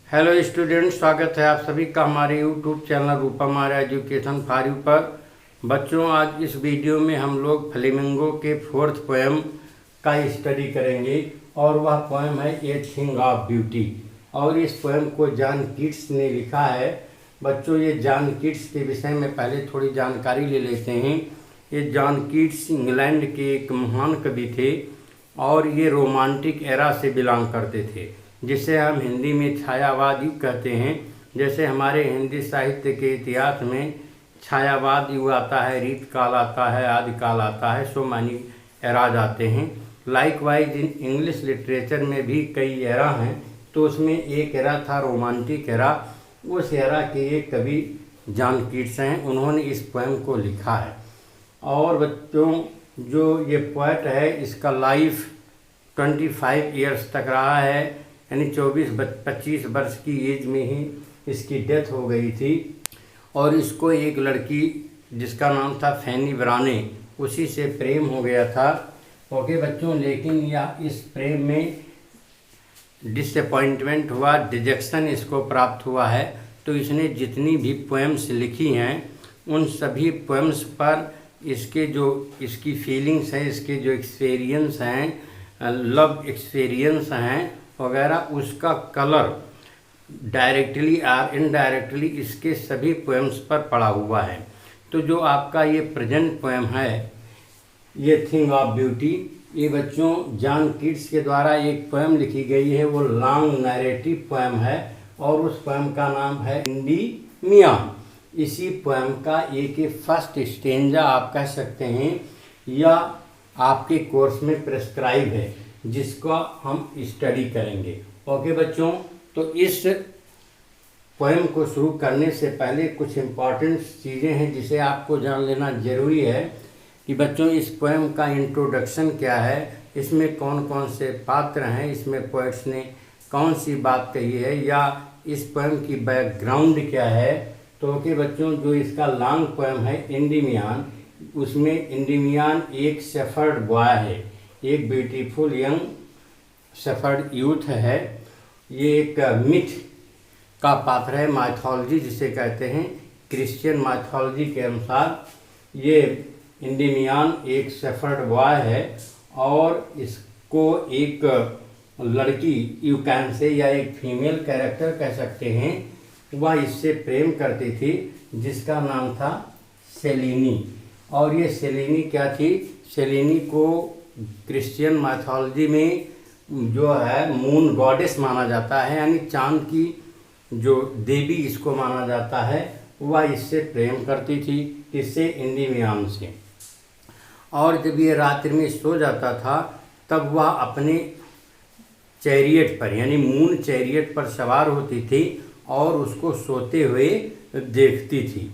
Hello student, स्वागत है आप सभी का हमारे YouTube channel Rupam Arya education for you पर। बच्चों, आज इस वीडियो में हम लोग फ्लेमिंगो के फोर्थ पोएम का स्टडी करेंगे और वह पोएम है ए थिंग ऑफ ब्यूटी। और इस पोएम को जॉन कीट्स ने लिखा है। बच्चों, ये जॉन कीट्स के विषय में पहले थोड़ी जानकारी ले लेते हैं। ये जॉन कीट्स इंग्लैंड के एक महान कवि थे और ये रोमांटिक एरा से बिलोंग करते थे, जिसे हम हिंदी में छायावाद युग कहते हैं। जैसे हमारे हिंदी साहित्य के इतिहास में छायावाद युग आता है, रीत काल आता है, आदि काल आता है, सो मैनी एराज आते हैं। लाइकवाइज इन इंग्लिश लिटरेचर में भी कई एरा हैं, तो उसमें एक एरा था रोमांटिक एरा। उस एरा के एक कवि जॉन कीट्स हैं, उन्होंने इस पोएम को लिखा है। और बच्चों, जो ये पोएट है इसका लाइफ 25 ईयर्स तक रहा है, यानी 24-25 वर्ष की एज में ही इसकी डेथ हो गई थी। और इसको एक लड़की जिसका नाम था फैनी ब्राने, उसी से प्रेम हो गया था। ओके बच्चों, लेकिन यह इस प्रेम में डिसअपॉइंटमेंट हुआ, डिजेक्शन इसको प्राप्त हुआ है। तो इसने जितनी भी पोएम्स लिखी हैं उन सभी पोएम्स पर इसकी फीलिंग्स हैं, इसके जो एक्सपीरियंस हैं, लव एक्सपीरियंस हैं वगैरह, उसका कलर डायरेक्टली और इनडायरेक्टली इसके सभी पोएम्स पर पड़ा हुआ है। तो जो आपका ये प्रेजेंट पोएम है, ये थिंग ऑफ ब्यूटी, ये बच्चों जॉन कीट्स के द्वारा एक पोएम लिखी गई है। वो लॉन्ग नैरेटिव पोएम है और उस पोएम का नाम है एंडीमियन। इसी पोएम का एक फर्स्ट स्टेंजा आप कह सकते हैं, या आपके कोर्स में प्रेस्क्राइब है, जिसका हम स्टडी करेंगे। ओके बच्चों, तो इस पोएम को शुरू करने से पहले कुछ इम्पॉर्टेंट चीज़ें हैं जिसे आपको जान लेना ज़रूरी है कि बच्चों इस पोएम का इंट्रोडक्शन क्या है, इसमें कौन कौन से पात्र हैं, इसमें पोएट्स ने कौन सी बात कही है, या इस पोएम की बैकग्राउंड क्या है। तो ओके बच्चों, जो इसका लॉन्ग पोएम है एंडीमियन, उसमें एंडीमियन एक शेफर्ड बॉय है, एक ब्यूटीफुल यंग शेफर्ड यूथ है। ये एक मिथ का पात्र है, माइथोलॉजी जिसे कहते हैं। क्रिश्चियन माइथोलॉजी के अनुसार ये एंडीमियन एक शेफर्ड बॉय है और इसको एक लड़की, यू कैन से, या एक फीमेल कैरेक्टर कह सकते हैं, वह इससे प्रेम करती थी, जिसका नाम था सेलिनी। और ये सेलिनी क्या थी? सेलिनी को क्रिश्चियन माइथोलॉजी में जो है मून गॉडेस माना जाता है, यानी चांद की जो देवी इसको माना जाता है। वह इससे प्रेम करती थी, इससे एंडीमियन से। और जब ये रात्रि में सो जाता था तब वह अपने चैरियट पर, यानी मून चैरियट पर सवार होती थी और उसको सोते हुए देखती थी।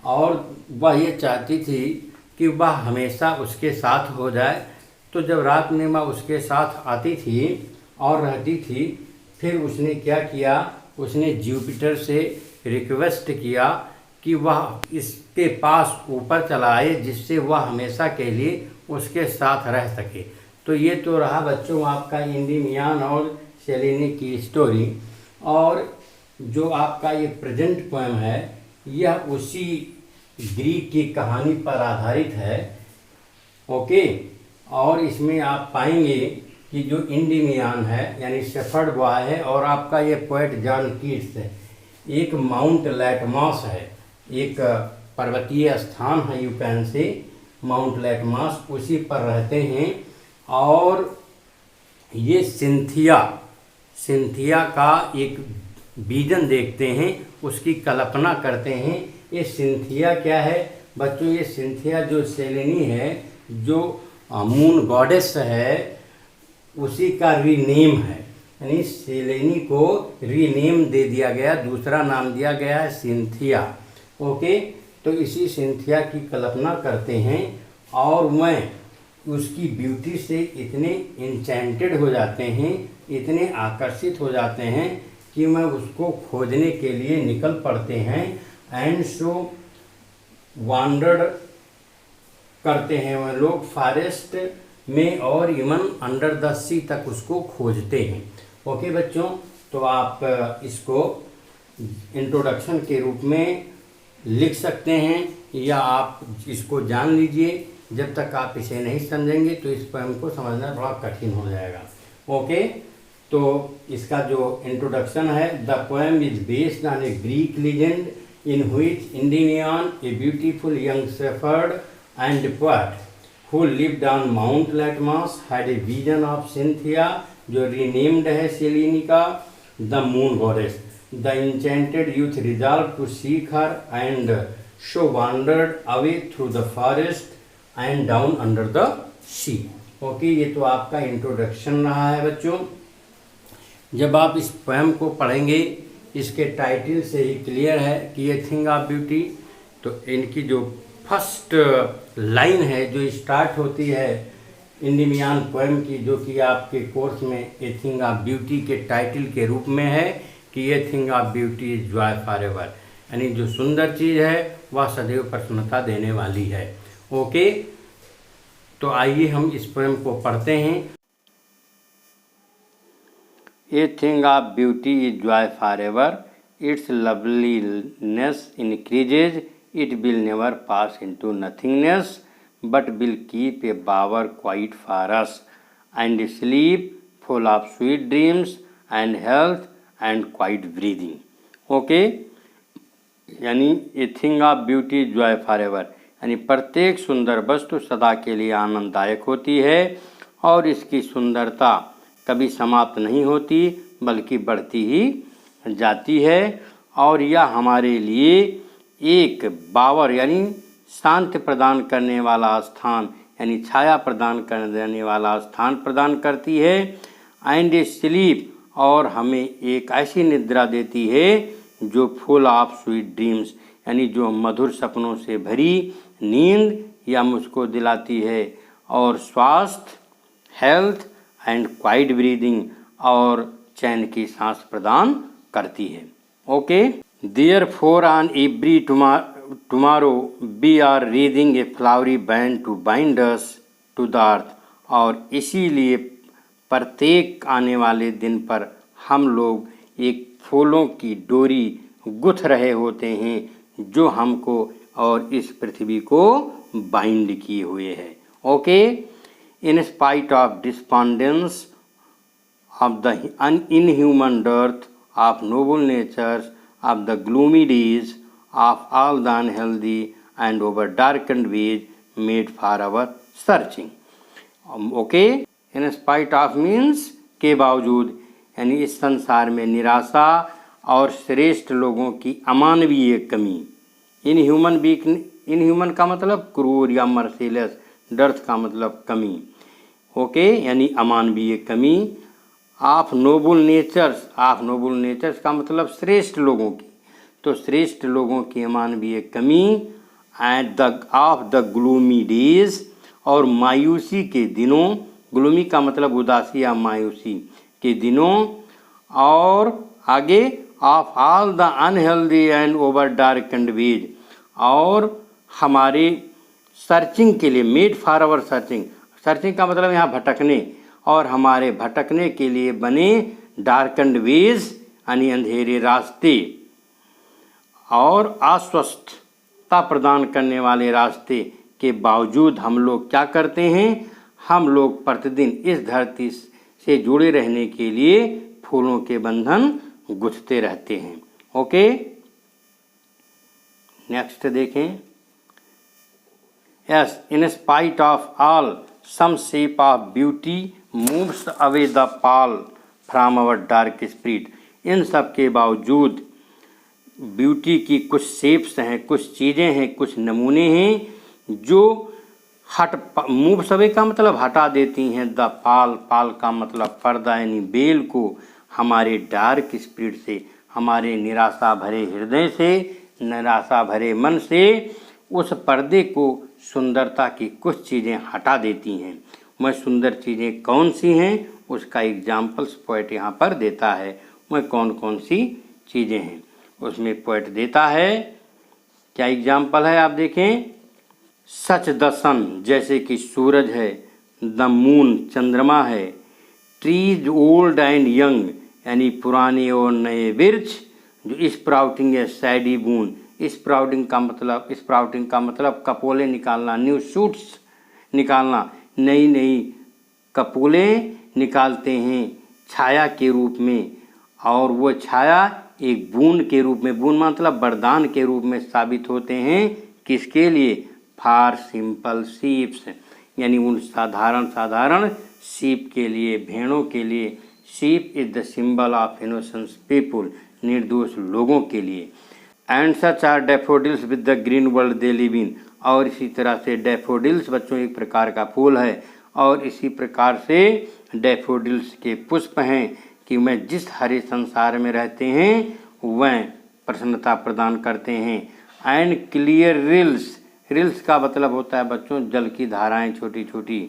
और वह ये चाहती थी कि वह हमेशा उसके साथ हो जाए। तो जब रात में वह उसके साथ आती थी और रहती थी, फिर उसने क्या किया, उसने जुपिटर से रिक्वेस्ट किया कि वह इसके पास ऊपर चला आए, जिससे वह हमेशा के लिए उसके साथ रह सके। तो ये तो रहा बच्चों आपका एंडीमियन और सेलिनी की स्टोरी। और जो आपका ये प्रेजेंट पोएम है, यह उसी ग्रीक की कहानी पर आधारित है। ओके, और इसमें आप पाएंगे कि जो एंडीमियन है यानी शेफर्ड बॉय है, और आपका ये पोएट जॉन कीट्स है, एक माउंट लैटमॉस है, एक पर्वतीय स्थान है, यू कैन से, माउंट लैटमॉस, उसी पर रहते हैं। और ये सिंथिया का एक विजन देखते हैं, उसकी कल्पना करते हैं। ये सिंथिया क्या है बच्चों? ये सिंथिया जो सेलिनी है, जो मून गॉडेस है, उसी का रीनेम है, यानी सेलिनी को रीनेम दे दिया गया, दूसरा नाम दिया गया है सिंथिया। ओके, तो इसी सिंथिया की कल्पना करते हैं और वह उसकी ब्यूटी से इतने इंचेंटेड हो जाते हैं, इतने आकर्षित हो जाते हैं कि वह उसको खोजने के लिए निकल पड़ते हैं। एंड सो वांडर्ड करते हैं वह लोग फॉरेस्ट में और इवन अंडर द सी तक उसको खोजते हैं। ओके बच्चों, तो आप इसको इंट्रोडक्शन के रूप में लिख सकते हैं, या आप इसको जान लीजिए। जब तक आप इसे नहीं समझेंगे तो इस पोएम को समझना थोड़ा कठिन हो जाएगा। ओके, तो इसका जो इंट्रोडक्शन है, the poem is based on a Greek legend in which Endymion, a beautiful young shepherd and poet who lived on Mount Latmos, had a vision of Cynthia, जो renamed है सेलिनिका, the moon goddess. The enchanted youth resolved to seek her and so wandered away through the forest and down under the sea. Okay, ये तो आपका introduction रहा है बच्चों। जब आप इस पोएम को पढ़ेंगे, इसके टाइटल से ही क्लियर है कि ये थिंग ऑफ ब्यूटी। तो इनकी जो फर्स्ट लाइन है जो स्टार्ट होती है इंडिमियान पोएम की, जो कि आपके कोर्स में ए थिंग ऑफ ब्यूटी के टाइटल के रूप में है कि ये thing of beauty is Joy for ever, यानी जो सुंदर चीज़ है वह सदैव प्रसन्नता देने वाली है। ओके, तो आइए हम इस पोएम को पढ़ते हैं। A thing of beauty is Joy for ever, it's loveliness increases, it will never pass into nothingness, but will keep a bower quiet for us, and sleep full of sweet dreams and health and quiet breathing. Okay, यानी a thing of beauty Joy for ever, यानी प्रत्येक सुंदर वस्तु सदा के लिए आनंददायक होती है और इसकी सुंदरता कभी समाप्त नहीं होती बल्कि बढ़ती ही जाती है, और यह हमारे लिए एक बावर यानी शांति प्रदान करने वाला स्थान यानी छाया प्रदान करने वाला स्थान प्रदान करती है। एंड स्लीप, और हमें एक ऐसी निद्रा देती है जो फुल ऑफ स्वीट ड्रीम्स, यानी जो मधुर सपनों से भरी नींद या मुझको दिलाती है, और स्वास्थ्य हेल्थ एंड क्वाइट ब्रीदिंग, और चैन की सांस प्रदान करती है। Okay, Therefore, on every tomorrow we are raising a flowery band to bind us to the earth, और इसीलिए प्रत्येक आने वाले दिन पर हम लोग एक फूलों की डोरी गुथ रहे होते हैं जो हमको और इस पृथ्वी को बाइंड किए हुए है। Okay, in spite of despondence of the inhuman dearth of noble natures of the gloomy days of all the unhealthy and over darkened ways made for our searching. Okay, in spite of means के बावजूद, यानी इस संसार में निराशा और श्रेष्ठ लोगों की अमानवीय कमी। इनह्यूमन का मतलब क्रूर या मर्सीलेस, डर्थ का मतलब कमी। ओके, यानी अमानवीय कमी। ऑफ नोबल नेचर्स का मतलब श्रेष्ठ लोगों की, तो श्रेष्ठ लोगों की अमानवीय कमी। And the of the gloomy days, और मायूसी के दिनों, ग्लूमी का मतलब उदासी या मायूसी के दिनों। और आगे of all the unhealthy and over darkened ways, और हमारे सर्चिंग के लिए, मेड फॉर आवर सर्चिंग का मतलब यहाँ भटकने, और हमारे भटकने के लिए बने डार्कन्ड वेज यानी अंधेरे रास्ते, और अस्वस्थता प्रदान करने वाले रास्ते के बावजूद हम लोग क्या करते हैं, हम लोग प्रतिदिन इस धरती से जुड़े रहने के लिए फूलों के बंधन गुथते रहते हैं। ओके, नेक्स्ट देखें। Yes, in spite of all some shape of beauty moves away the pall from our dark spirit. इन सब के बावजूद ब्यूटी की कुछ शेप्स हैं, कुछ चीज़ें हैं, कुछ नमूने हैं जो मूव्स अवे का मतलब हटा देती हैं, द पाल का मतलब पर्दा यानी बेल को हमारे डार्क स्पिरिट से, हमारे निराशा भरे हृदय से, निराशा भरे मन से उस पर्दे को सुंदरता की कुछ चीज़ें हटा देती हैं। वह सुंदर चीज़ें कौन सी हैं उसका एग्जाम्पल्स पोएट यहाँ पर देता है। वह कौन कौन सी चीज़ें हैं उसमें पोएट देता है। क्या एग्जाम्पल है आप देखें। सच द सन, जैसे कि सूरज है, द मून चंद्रमा है, ट्रीज ओल्ड एंड यंग, यानी पुराने और नए वृक्ष, जो स्प्राउटिंग है सैडी बून, स्प्राउटिंग का मतलब कपोले निकालना, न्यू शूट्स निकालना, नई नई कपोले निकालते हैं छाया के रूप में, और वो छाया एक बून के रूप में, बून मतलब वरदान के रूप में साबित होते हैं। किसके लिए? फॉर सिंपल शीप्स, यानी उन साधारण शीप के लिए, भेड़ों के लिए। Sheep is the symbol of innocence people, निर्दोष लोगों के लिए। And such are daffodils with the green world they live in, और इसी तरह से डैफोडिल्स बच्चों एक प्रकार का फूल है, और इसी प्रकार से डैफोडिल्स के पुष्प हैं कि मैं जिस हरे संसार में रहते हैं वह प्रसन्नता प्रदान करते हैं। एंड क्लियर रिल्स, रिल्स का मतलब होता है बच्चों जल की धाराएं छोटी छोटी।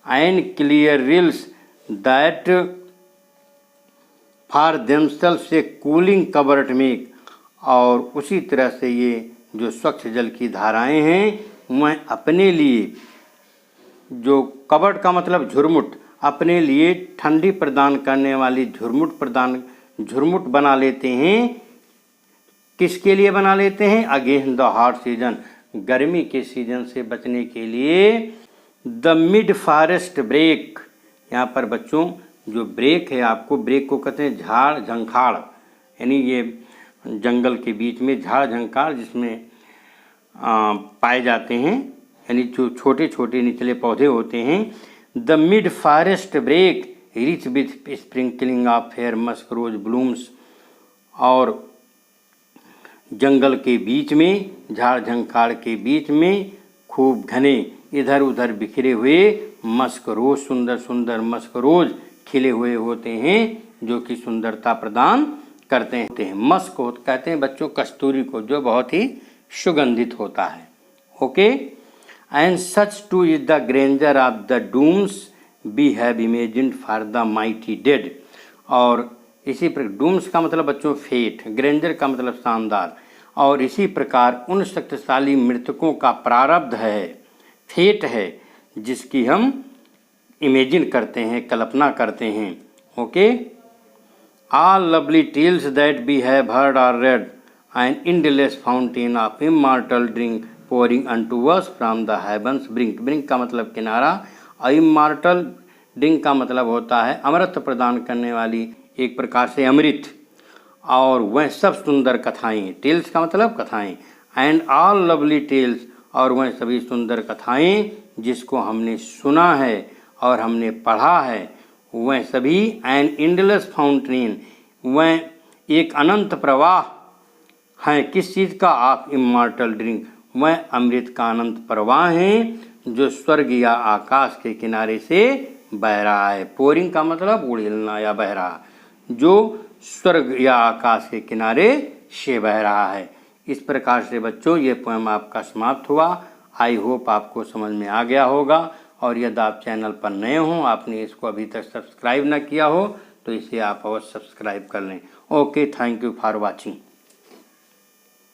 And clear reels that for themselves A cooling covert make, और उसी तरह से ये जो स्वच्छ जल की धाराएं हैं वह अपने लिए, जो कवर्ट का मतलब झुरमुट, अपने लिए ठंडी प्रदान करने वाली झुरमुट बना लेते हैं। किसके लिए बना लेते हैं? अगेंस्ट द हॉट सीजन, गर्मी के सीजन से बचने के लिए। द मिड फॉरेस्ट ब्रेक, यहाँ पर बच्चों जो ब्रेक है, आपको ब्रेक को कहते हैं झाड़ झंखाड़, यानी ये जंगल के बीच में झाड़ झंखाड़ जिसमें पाए जाते हैं, यानी जो छोटे छोटे निचले पौधे होते हैं। The mid forest brake rich with sprinkling of fair musk rose blooms, और जंगल के बीच में, झाड़ झंखाड़ के बीच में खूब घने इधर उधर बिखरे हुए मस्क रोज, सुंदर सुंदर मस्क रोज खिले हुए होते हैं, जो कि सुंदरता प्रदान करते हैं। मस्क कहते हैं बच्चों कस्तूरी को, जो बहुत ही सुगंधित होता है। Okay, and such too is the grandeur of the dooms we have imagined for the mighty dead, और इसी प्रकार डूम्स का मतलब बच्चों फेट, ग्रेंजर का मतलब शानदार, और इसी प्रकार उन शक्तिशाली मृतकों का प्रारब्ध है, फेट है, जिसकी हम इमेजिन करते हैं, कल्पना करते हैं। Okay, all lovely tales that we have heard are read, an endless fountain of immortal drink pouring unto us from the heavens brink, brink का मतलब किनारा, और immortal drink का मतलब होता है अमृत प्रदान करने वाली, एक प्रकार से अमृत, और वह सब सुंदर कथाएं, टेल्स का मतलब कथाएं, एंड ऑल लवली टेल्स, और वह सभी सुंदर कथाएं जिसको हमने सुना है और हमने पढ़ा है, वह सभी एन इंडलेस फाउंटेन, वह एक अनंत प्रवाह हैं। किस चीज़ का? ऑफ इमॉर्टल ड्रिंक, वह अमृत का अनंत प्रवाह हैं जो स्वर्ग या आकाश के किनारे से बह रहा है। पोरिंग का मतलब उड़ेलना या बह रहा, जो स्वर्ग या आकाश के किनारे से बह रहा है। इस प्रकार से बच्चों ये पोएम आपका समाप्त हुआ। आई होप आपको समझ में आ गया होगा, और यदि आप चैनल पर नए हों, आपने इसको अभी तक सब्सक्राइब न किया हो, तो इसे आप अवश्य सब्सक्राइब कर लें। Okay, thank you for watching.